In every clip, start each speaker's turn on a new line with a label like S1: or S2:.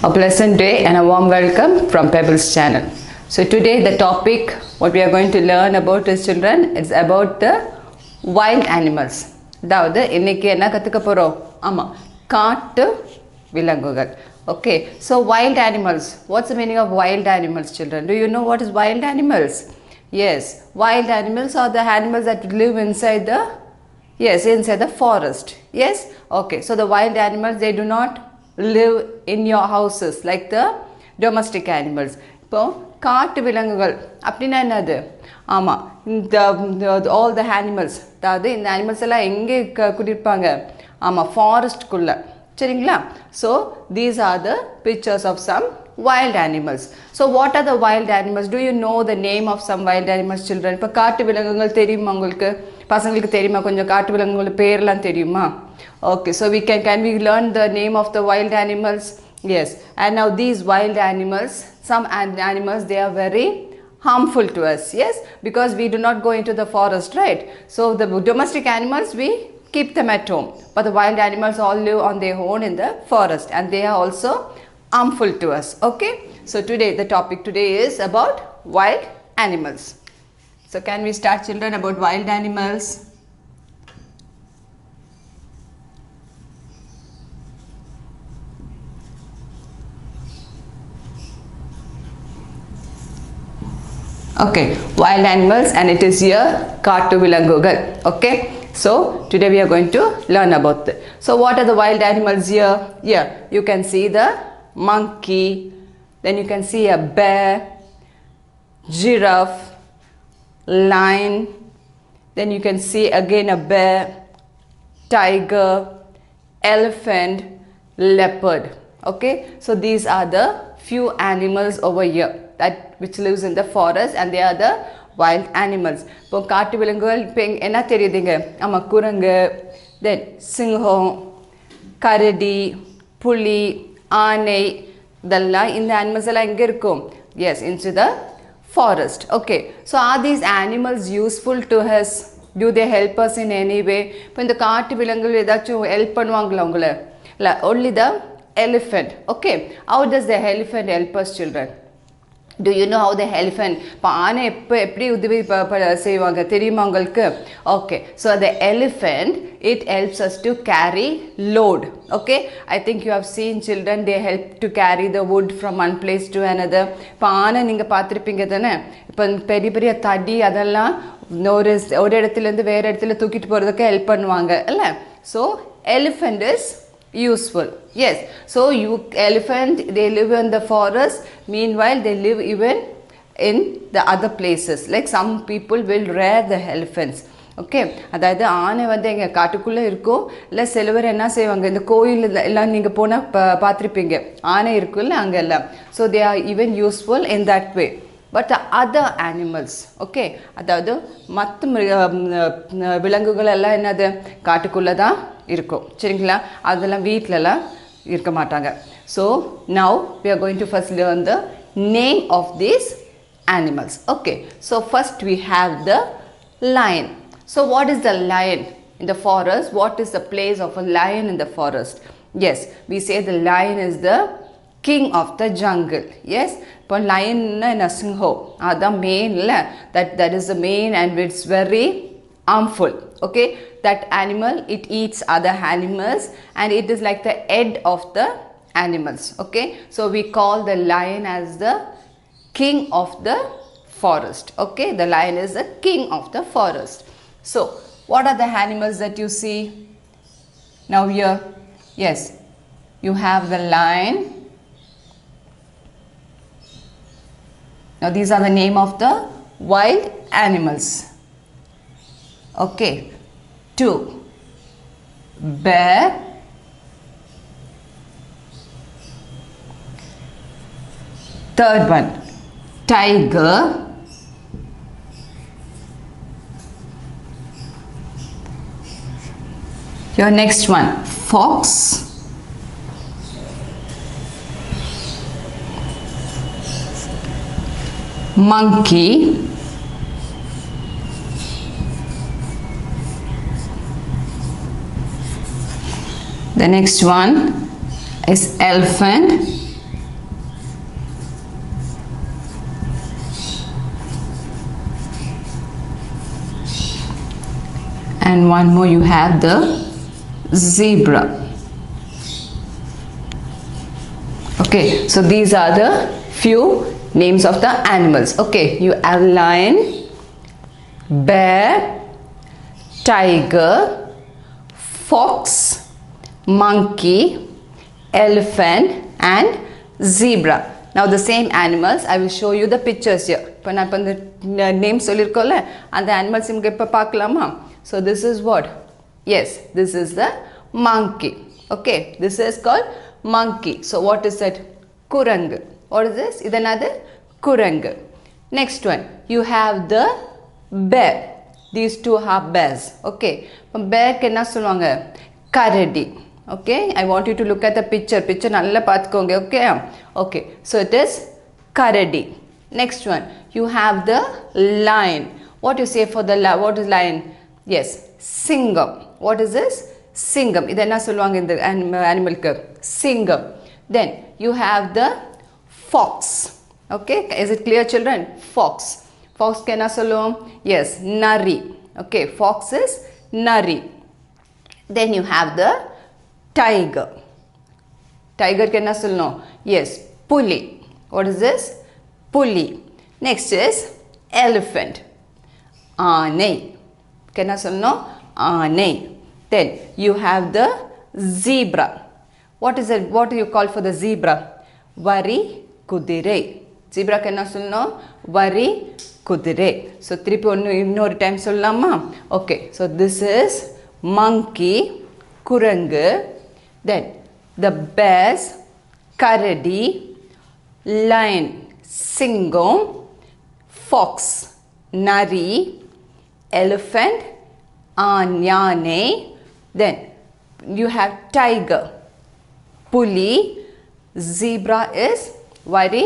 S1: A pleasant day and a warm welcome from Pebbles channel. So today the topic what we are going to learn about is children, it's about the wild animals. அதாவது இன்னைக்கு என்ன கத்துக்க போறோம்? ஆமா, காட்டு விலங்குகள். Okay, so wild animals. What's the meaning of wild animals, children? Do you know what is wild animals? Yes, wild animals are the animals that live inside the forest. Yes, okay, so the wild animals, they do not live in your houses like the domestic animals. இப்போ காட்டு விலங்குகள் அப்படின்னா என்னது? ஆமா, all the animals, அதாவது இந்த animals எல்லாம் எங்கே குடியிருப்பாங்க? ஆமா, ஃபாரஸ்ட்குள்ள. சரிங்களா? So these are the pictures of some wild animals. So what are the wild animals? Do you know the name of some wild animals, children? இப்போ காட்டு விலங்குகள் தெரியுமா உங்களுக்கு? பசங்களுக்கு தெரியுமா? கொஞ்சம் காட்டு விலங்குகள் பேர்லாம் தெரியுமா? Okay, so can we learn the name of the wild animals? Yes, and now these wild animals, some animals, they are very harmful to us. Yes, because we do not go into the forest, right? So the domestic animals, we keep them at home, but the wild animals all live on their own in the forest, and they are also harmful to us. Okay, so the topic today is about wild animals. So can we start, children, about wild animals? Okay, wild animals, and it is here காட்டு விலங்குகள். Okay, so today we are going to learn about it. So what are the wild animals here? Here you can see the monkey, then you can see a bear, giraffe, lion, then you can see again a bear, tiger, elephant, leopard. Okay, so these are the few animals over here which lives in the forest, and they are the wild animals. இப்போ காட்டு விலங்குகள் இப்போ என்ன தெரியுதுங்க? ஆமா, குரங்கு, then சிங்கம், கரடி, புலி, ஆனை, இதெல்லாம் இந்த animals எல்லாம் எங்க இருக்கும்? Yes, into the forest. Okay, so are these animals useful to us? Do they help us in any way? இப்போ இந்த காட்டு விலங்குகள் ஏதாச்சும் ஹெல்ப் பண்ணுவாங்களா உங்களை? இல்ல, only the elephant. Okay, how does the elephant help us, children? Do you know how the elephant பானை எப்படி உதவி செய்வாங்க தெரியுமா உங்களுக்கு? Okay, so the elephant, it helps us to carry load. Okay, I think you have seen children, they help to carry the wood from one place to another. பானை நீங்க பார்த்திருப்பீங்க தானே? இப்போ பெரிய பெரிய தடி அதெல்லாம் ஒரு இடத்துல இருந்து வேற இடத்துல தூக்கிட்டு போறதுக்கு ஹெல்ப் பண்ணுவாங்க இல்ல? So elephant is useful. Yes, so elephant, they live in the forest, meanwhile they live even in the other places, like some people will rear the elephants. Okay, அதாவது ஆனை வந்து எங்க காட்டுக்குள்ள இருக்கும் இல்ல, சிலவர் என்ன செய்வாங்க, இந்த கோயில் எல்லாம் நீங்க போனா பார்த்திருப்பீங்க, ஆனை இருக்குல்ல அங்க எல்லாம். So they are even useful in that way. But the other animals, okay, அதாவது மற்ற விலங்குகள் எல்லாம் என்னது காட்டுக்குள்ள தான் இருக்கும். சரிங்களா? அதெல்லாம் வீட்லலாம் இருக்க மாட்டாங்க. So now we are going to first learn the name of these animals. Okay, so first we have the lion. So what is the lion in the forest? What is the place of a lion in the forest? Yes, we say the lion is the king of the jungle. Yes, இப்போ lion என்ன சிங்கம், அதான் main இல்ல, that is the main, and it's very harmful. Okay, that animal, it eats other animals, and it is like the head of the animals. Okay, so we call the lion as the king of the forest. Okay, the lion is the king of the forest. So what are the animals that you see now here? Yes, you have the lion. Now these are the name of the wild animals. Okay, 2, bear, third one, tiger, your next one, fox, monkey, the next one is elephant, and one more you have the zebra. Okay, so these are the few names of the animals. Okay, you have lion, bear, tiger, fox, monkey, elephant and zebra. Now the same animals, I will show you the pictures here. இப்போ நான் இந்த name சொல்லிருக்கோம்ல அந்த animals இங்க இப்ப பார்க்கலாமா? So this is what? Yes, this is the monkey. Okay, this is called monkey. So what is it? Kurangu. What is this? This another kurangu. Next one, you have the bear. These two are bears. Okay, bear க்கு என்ன சொல்வாங்க? கரடி. Okay, I want you to look at the picture நல்லா பாத்துக்கோங்க. Okay, okay, so it is karadi. Next one, you have the lion. What you say for the what is lion? Yes, singam. What is this? Singam. இது என்ன சொல்வாங்க இந்த animal க்கு? Singam. Then you have the fox. Okay, is it clear children? Fox. Fox க்கு என்ன சொல்லுவோம்? Yes, nari. Okay, fox is nari. Then you have the tiger. Tiger க்கு என்ன சொல்லணும்? Yes, puli. What is this? Puli. Next is elephant. Aanai. க்கு என்ன சொல்லணும்? Aanai. Then you have the zebra. What is it? What do you call for the zebra? Vari kudirai. Zebra க்கு என்ன சொல்லணும்? Vari kudirai. So திருப்பி இன்னொரு time சொல்லலாமா? Okay, so this is monkey, kurangu. Then the bears, karadi, lion, singam, fox, nari, elephant, yane. Then you have tiger, puli, zebra is vari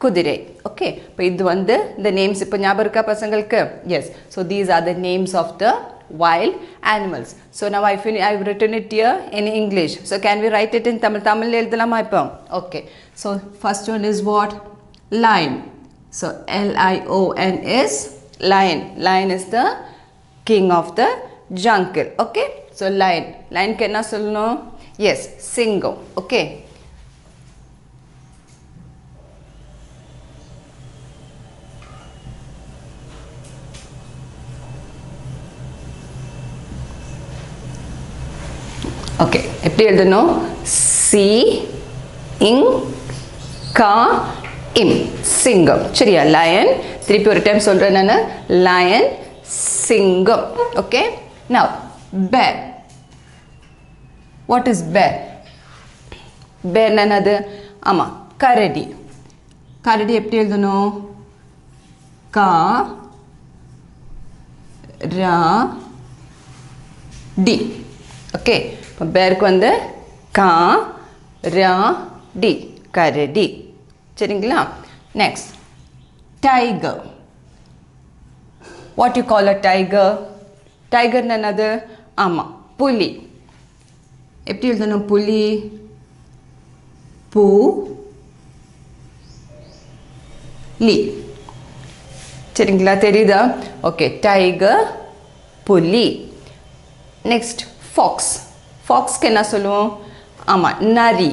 S1: kudirai. Okay, இப்போ இது வந்து the names இப்போ ஞாபகம் இருக்கா பசங்களுக்கு? Yes, so these are the names of the wild animals. So now I've written it here in English. So can we write it in Tamil? Tamil எழுதலாமா இப்போ? Okay, so first one is what? Lion. So Lion is lion. Lion is the king of the jungle. Okay, so lion. Lion க்கு என்ன சொல்லணும்? Yes, singam. Okay. Okay, எப்படி எழுதணும்? C ing ka im singam. சரியா? lion. திருப்பி ஒரு time சொல்றேன் நான். lion, singam. Okay, now bear. What is bear? bear என்னது? ஆமா, கரடி. கரடி எப்படி எழுதணும்? கா ரா டி. Okay, இப்போ bearக்கு வந்து கா ரா டி, கரடி. சரிங்களா? Next, tiger. What you call a tiger? Tiger என்னது? ஆமா, புலி. எப்படி எழுதணும் புலி? பூ லி. சரிங்களா? தெரியுதா? Okay, tiger, புலி. Next, fox. Fox க்கு என்ன சொல்லுவோம்? ஆமா, நரி.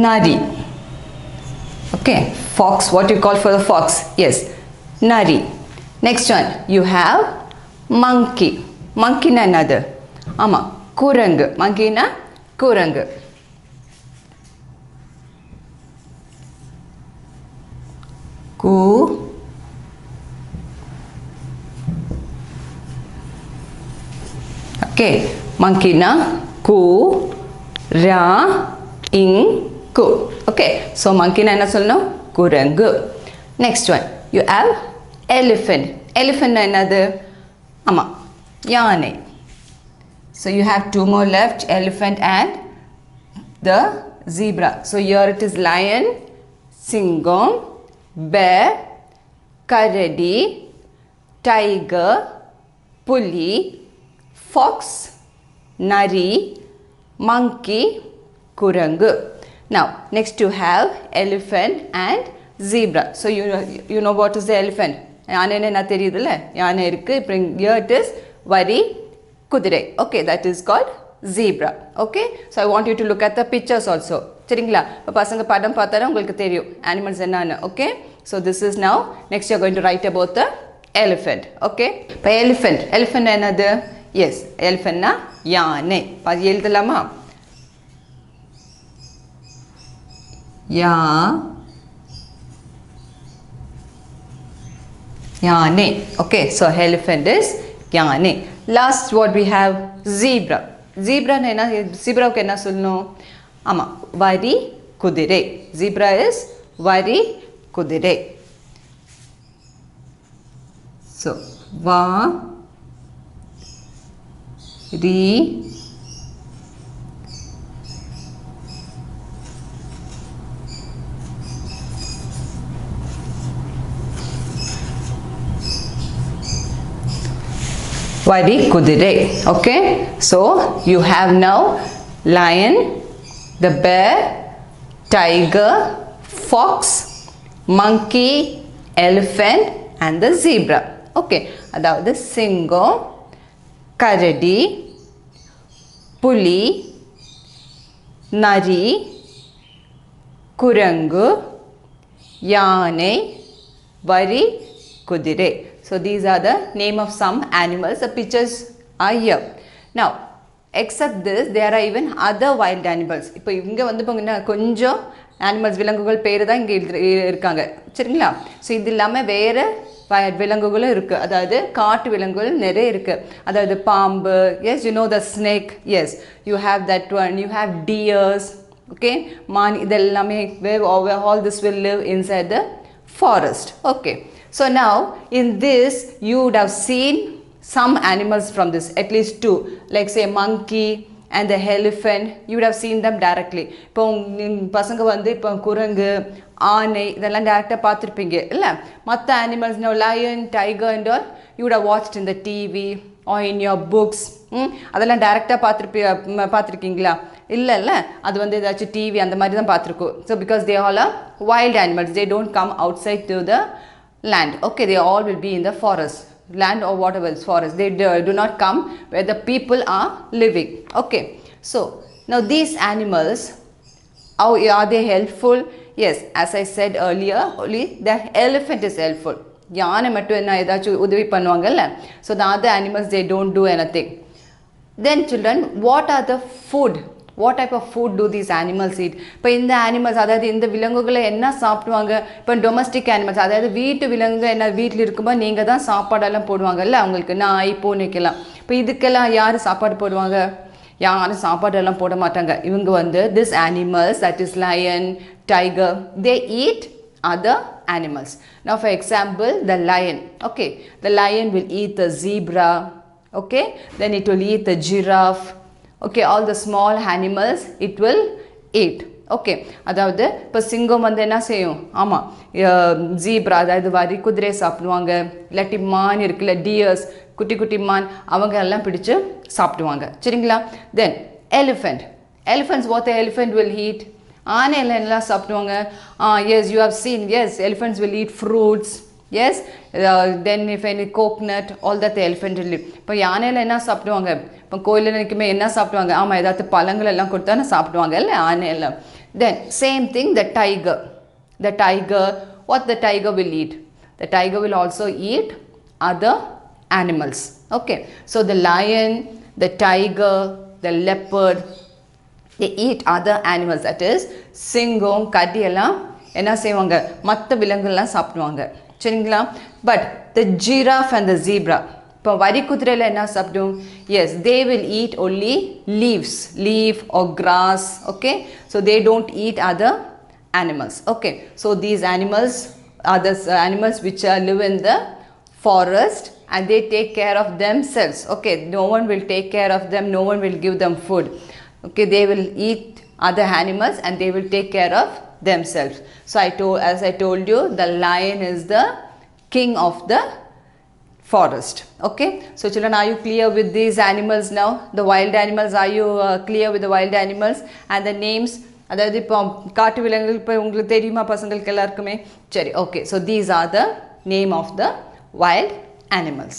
S1: Nari. Okay, fox. What you call for the fox? Yes, nari. Next one, you have monkey. Monkey na another. Ama, kurangu. Monkey na kurangu. Ku Okay, monkey na ku ra ing ku. Okay, so monkey na enna sollanum? Kurangu. Next one, you have elephant. Elephant na enadhu? Ama, yane. So you have two more left, elephant and the zebra. So here it is lion, singam, bear, karadi, tiger, puli, fox, nari, monkey, kurangu. Now next you have elephant and zebra. So you know what is the elephant? யானை என்ன தெரியுதுல்ல, யானை இருக்கு. இப்போ here it is வரி குதிரை. Okay, that is called zebra. Okay, so I want you to look at the pictures also. சரிங்களா? இப்போ பசங்க படம் பார்த்தாலே உங்களுக்கு தெரியும் animals என்னன்னு. Okay, so this is now next you are going to write about the elephant. Okay, இப்போ elephant என்னது? Yes, elephant na யானை. பாதி எழுதலாமா? யானை. Okay, so elephant is யானை. Last what we have zebra. Zebra என்ன? Zebraவுக்கு என்ன சொல்லணும்? ஆமா, வரி குதிரை. Zebra is வரி குதிரை. So வா ரி வரி குதிரை. Okay, so you have now lion, the bear, tiger, fox, monkey, elephant and the zebra. Okay, அதாவது சிங்கம், கரடி, புலி, நரி, குரங்கு, யானை, வரி குதிரை. So these are the name of some animals. The pictures are here. Now except this there are even other wild animals. இப்போ இங்க வந்து பாருங்க கொஞ்சம் animals விலங்குகள் பேரு தான் இங்க இருக்காங்க. சரிங்களா? So இது இல்லாம வேற விலங்குகளும் இருக்கு. அதாவது காட்டு விலங்குகள் நிறைய இருக்கு. அதாவது பாம்பு, yes, you know the snake, yes, you have that one, you have deers, okay, man, இதெல்லாமே all this will live inside the forest. Okay, so now in this you would have seen some animals from this, at least two, like say monkey and the elephant. You would have seen them directly. இப்போ பசங்க வந்து இப்போ குரங்கு, ஆனை இதெல்லாம் டைரக்டா பார்த்திருப்பீங்க இல்ல? மற்ற animals, now lion, tiger and all you would have watched in the TV or in your books. அதெல்லாம் டைரக்டா பார்த்திருக்கீங்களா? இல்ல அது வந்து ஏதாச்சும் டிவி அந்த மாதிரி தான் பார்த்திருக்கோம். So because they all are wild animals, they don't come outside to the land. Okay, they all will be in the forest, land or whatever is forest. They do not come where the people are living. Okay, so now these animals, how are they helpful? Yes, as I said earlier, only the elephant is helpful. யானை மட்டும் என்ன ஏதாச்சும் உதவி பண்ணுவாங்கல்ல? So the other animals, they don't do anything. Then children, what are the food? What type of food do these animals eat? இப்போ இந்த animals, அதாவது இந்த விலங்குகளை என்ன சாப்பிடுவாங்க? இப்போ டொமஸ்டிக் animals, அதாவது வீட்டு விலங்கு என்ன வீட்டில் இருக்கும்போது நீங்கள் தான் சாப்பாடெல்லாம் போடுவாங்கல்ல அவங்களுக்கு, நாய் பூனைக்கெல்லாம். இப்போ இதுக்கெல்லாம் யார் சாப்பாடு போடுவாங்க? யாரும் சாப்பாடெல்லாம் போட மாட்டாங்க. இவங்க வந்து this animals, that is lion, tiger, they eat other animals. Now for example, the lion. Okay, the lion will eat the zebra. Okay, then it will eat the giraffe. Okay, all the small animals it will eat. Okay, அதாவது இப்போ சிங்கம் வந்து என்ன செய்யும்? ஆமாம், zebra அதாவது வரி குதிரை சாப்பிடுவாங்க. இல்லாட்டி மான் இருக்குல்ல, டியர்ஸ், குட்டி குட்டி மான், அவங்க எல்லாம் பிடிச்சு சாப்பிடுவாங்க. சரிங்களா? தென் elephant. Elephants, what the elephant will eat? ஆனை எல்லாம் சாப்பிடுவாங்க. Yes, you have seen, yes, elephants will eat fruits. Yes, then if any coconut, all that the elephant will eat. இப்போ யானையில் என்ன சாப்பிடுவாங்க? இப்போ கோயிலில் நிற்குமே என்ன சாப்பிடுவாங்க? ஆமாம், ஏதாவது பழங்கள் எல்லாம் கொடுத்தா சாப்பிடுவாங்க இல்லை ஆனையில். Then same thing, the tiger. The tiger, what the tiger will eat? The tiger will also eat other animals. Okay, so the lion, the tiger, the leopard, they eat other animals. That is சிங்கம், கடி எல்லாம் என்ன செய்வாங்க? மற்ற விலங்குகள்லாம் சாப்பிடுவாங்க. சரிங்களா? But the giraffe and the zebra, இப்போ வரி குதிரையில் என்ன சாப்பிடும்? Yes, they will eat only leaf or grass. Okay, so they don't eat other animals. Okay, so these animals are the animals which live in the forest and they take care of themselves. Okay, no one will take care of them, no one will give them food. Okay, they will eat other animals and they will take care of themselves. So as I told you, the lion is the king of the forest. Okay, so children, are you clear with these animals now? The wild animals, are you clear with the wild animals and the names? அதாவது இப்போ காட்டு விலங்குகள் இப்போ உங்களுக்கு தெரியுமா பசங்களுக்கு எல்லாருக்குமே? சரி, okay. So these are the name of the wild animals.